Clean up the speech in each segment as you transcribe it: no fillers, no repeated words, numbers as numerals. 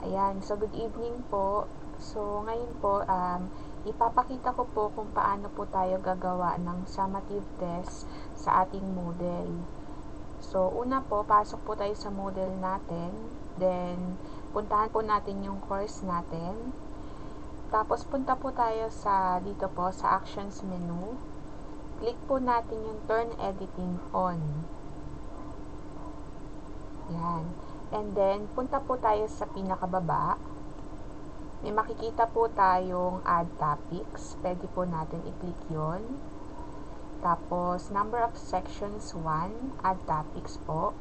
Ayan, so good evening po. So ngayon po, ipapakita ko po kung paano po tayo gagawa ng summative test sa ating Moodle. So una po, pasok po tayo sa Moodle natin. Then, puntahan po natin yung course natin. Tapos punta po tayo sa dito po sa Actions menu. Click po natin yung Turn Editing On. Yan. And then, punta po tayo sa pinakababa. May makikita po tayong Add Topics. Pwede po natin i-click yun. Tapos, Number of Sections 1. Add Topics po.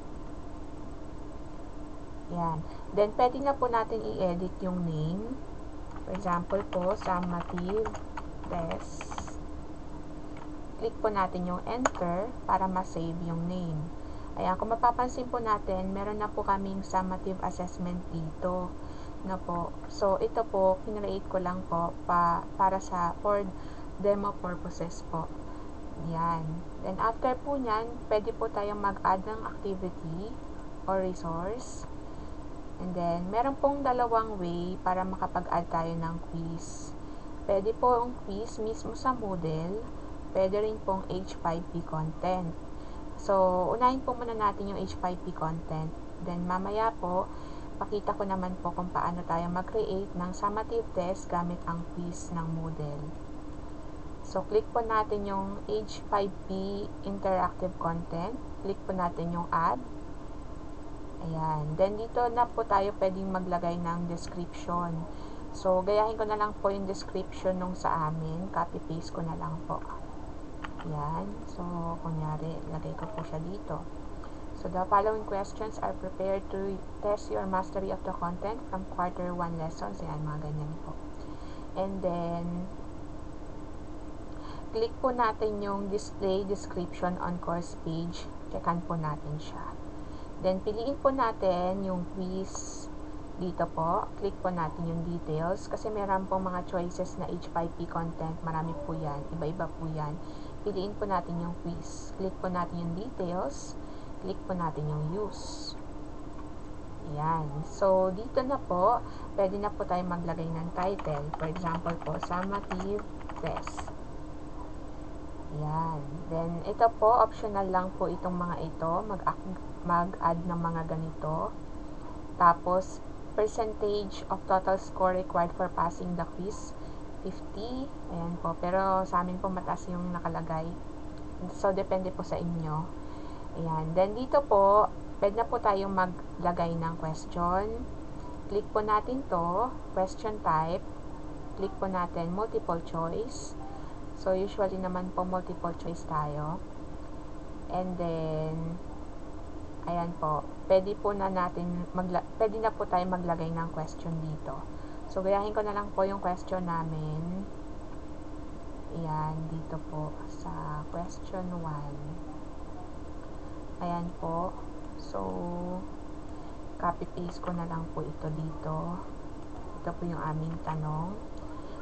Yan. Then, pwede na po natin i-edit yung name. For example po, Summative Test. Click po natin yung Enter para ma-save yung name. Ayan, kung mapapansin po natin, meron na po kaming summative assessment dito. Na po. So, ito po, kinreate ko lang po para for demo purposes po. Yan. Then, after po nyan, pwede po tayong mag-add ng activity or resource. And then, meron pong dalawang way para makapag-add tayo ng quiz. Pwede po ang quiz mismo sa Moodle. Pwede rin pong H5P content. So, unahin po muna natin yung H5P content. Then, mamaya po, pakita ko naman po kung paano tayo mag-create ng summative test gamit ang quiz ng Moodle. So, click po natin yung H5P interactive content. Click po natin yung add. Ayan. Then, dito na po tayo pwedeng maglagay ng description. So, gayahin ko na lang po yung description nung sa amin. Copy-paste ko na lang po. Ayan. So, kunyari, lagay ko po siya dito. So, the following questions are prepared to test your mastery of the content from quarter 1 lessons. Ayan, mga ganyan po. And then, click po natin yung display description on course page. Checkan po natin siya. Then, piliin po natin yung quiz dito po. Click po natin yung details. Kasi meron po mga choices na H5P content. Marami po yan. Iba-iba po yan. Piliin po natin yung quiz. Click po natin yung details. Click po natin yung use. Ayan. So, dito na po, pwede na po tayo maglagay ng title. For example po, summative test. Ayan. Then, ito po, optional lang po itong mga ito. Mag-add ng mga ganito. Tapos, percentage of total score required for passing the quiz, 50. Ayan po. Pero, sa amin po, mataas yung nakalagay. So, depende po sa inyo. Ayan. Then, dito po, pwede na po tayong maglagay ng question. Click po natin to, question type. Click po natin multiple choice. So, usually naman po multiple choice tayo. And then, ayan po, pwede na po tayo maglagay ng question dito. So, gayahin ko na lang po yung question namin. Ayan, dito po sa question 1. Ayan po. So, copy-paste ko na lang po ito dito. Ito po yung aming tanong.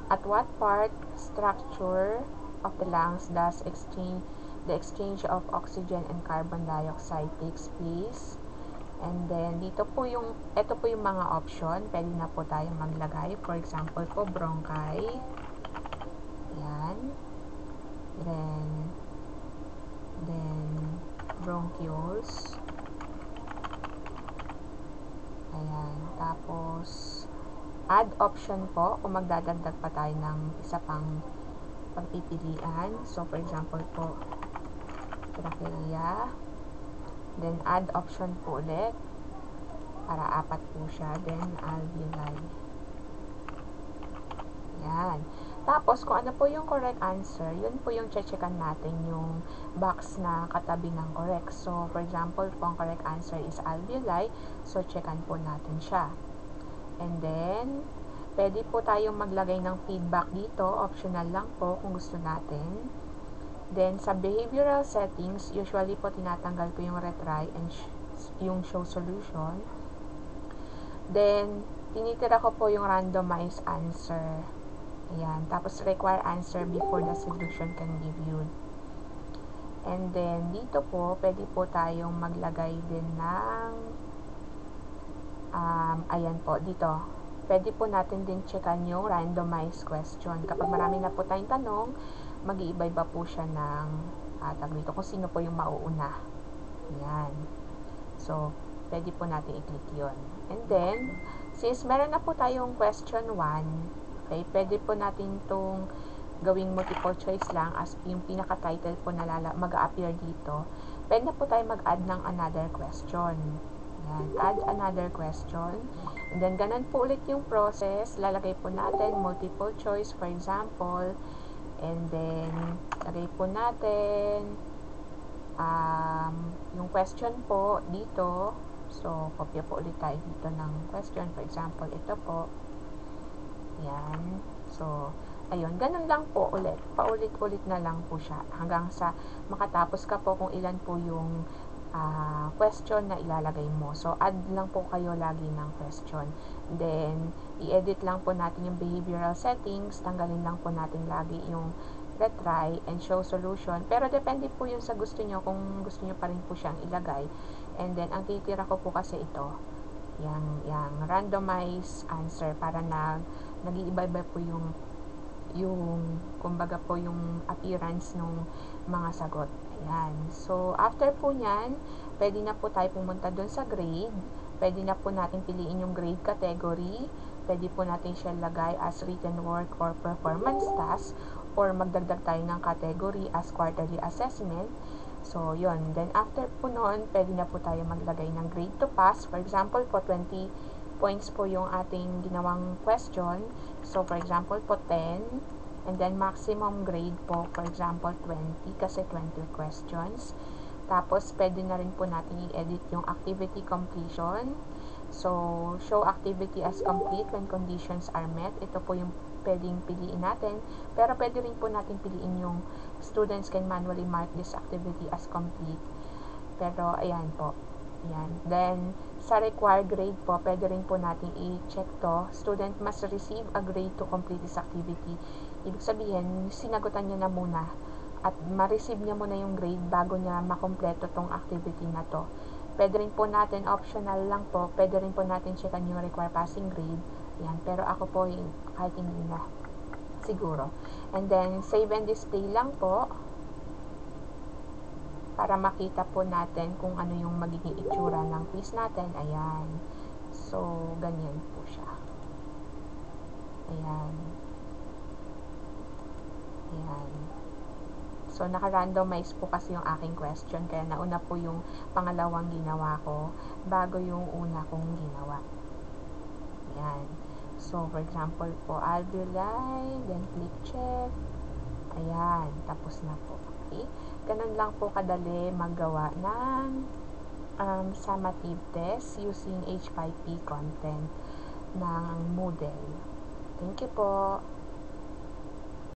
At what part, structure of the lungs does the exchange of oxygen and carbon dioxide takes place? And then, ito po yung mga option. Pwede na po tayo maglagay. For example po, bronchi. Ayan. Then, bronchioles. Ayan. Tapos, add option po kung magdadagdag pa tayo ng isa pang pagpipilian. So, for example po, trachea. Then, add option po ulit para 4 po siya. Then, alveoli. Yan. Tapos, kung ano po yung correct answer, yun po yung checkan natin yung box na katabi ng correct. So, for example, po ang correct answer is alveoli. So, checkan po natin siya. And then, pwede po tayong maglagay ng feedback dito. Optional lang po kung gusto natin. Then, sa behavioral settings, usually po tinatanggal ko yung retry and yung show solution. Then, tinitira ko po yung randomized answer. Ayan. Tapos, require answer before the solution can be viewed. And then, dito po, pwede po tayong maglagay din ng ayan po, dito. Pwede po natin din checkan yung randomized question. Kapag marami na po tayong tanong, mag-iiba-iba po siya ng tag dito kung sino po yung mauuna. Ayan. So, pwede po natin i-click yun. And then, since meron na po tayong question 1, okay, pwede po natin itong gawing multiple choice lang as yung pinaka-title po na mag-a-appear dito. Pwede na po tayo mag-add ng another question. Ayan, add another question. And then, ganun po ulit yung process. Lalagay po natin multiple choice, for example. And then, lagay po natin yung question po dito. So, kopya po ulit tayo dito ng question. For example, ito po. Ayan. So, ayun. Ganun lang po ulit. Paulit-ulit na lang po siya. Hanggang sa makatapos ka po kung ilan po yung question na ilalagay mo. So, add lang po kayo lagi ng question. Then, i-edit lang po natin yung behavioral settings. Tanggalin lang po natin lagi yung retry and show solution. Pero, depende po yun sa gusto nyo. Kung gusto nyo pa rin po siyang ilagay. And then, ang titira ko po kasi ito. Yung randomized answer para nag-iiba-iba po yung kumbaga po yung appearance ng mga sagot. Ayan. So, after po nyan, pwede na po tayo pumunta dun sa grade. Pwede na po natin piliin yung grade category. Pwede po natin siya lagay as written work or performance task, or magdagdag tayo ng category as quarterly assessment. So, yun. Then, after po nun, pwede na po tayo maglagay ng grade to pass. For example po, 20 points po yung ating ginawang question. So, for example po, 10. And then, maximum grade po, for example, 20. Kasi 20 questions. Tapos, pwede na rin po natin i-edit yung activity completion. So, show activity as complete when conditions are met. Ito po yung pwedeng piliin natin. Pero, pwede rin po natin piliin yung students can manually mark this activity as complete. Pero, ayan po. Ayan. Then, sa required grade po, pwede rin po natin i-check to. Student must receive a grade to complete this activity. Ibig sabihin, sinagutan niya na muna at ma-receive niya muna yung grade bago niya makompleto tong activity na to. Pwede rin po natin, optional lang po, pwede rin po natin checkan yung required passing grade. Ayan. Pero ako po, kahit hindi na, siguro. And then, save and display lang po para makita po natin kung ano yung magiging itsura ng quiz natin. Ayan. So, ganyan po siya. Ayan. Ayan. So, naka-randomize po kasi yung aking question. Kaya nauna po yung pangalawang ginawa ko bago yung una kong ginawa. Ayan. So, for example po, alveoli, then click check. Ayan. Tapos na po. Okay? Ganun lang po kadali maggawa ng summative test using H5P content ng Moodle. Thank you po.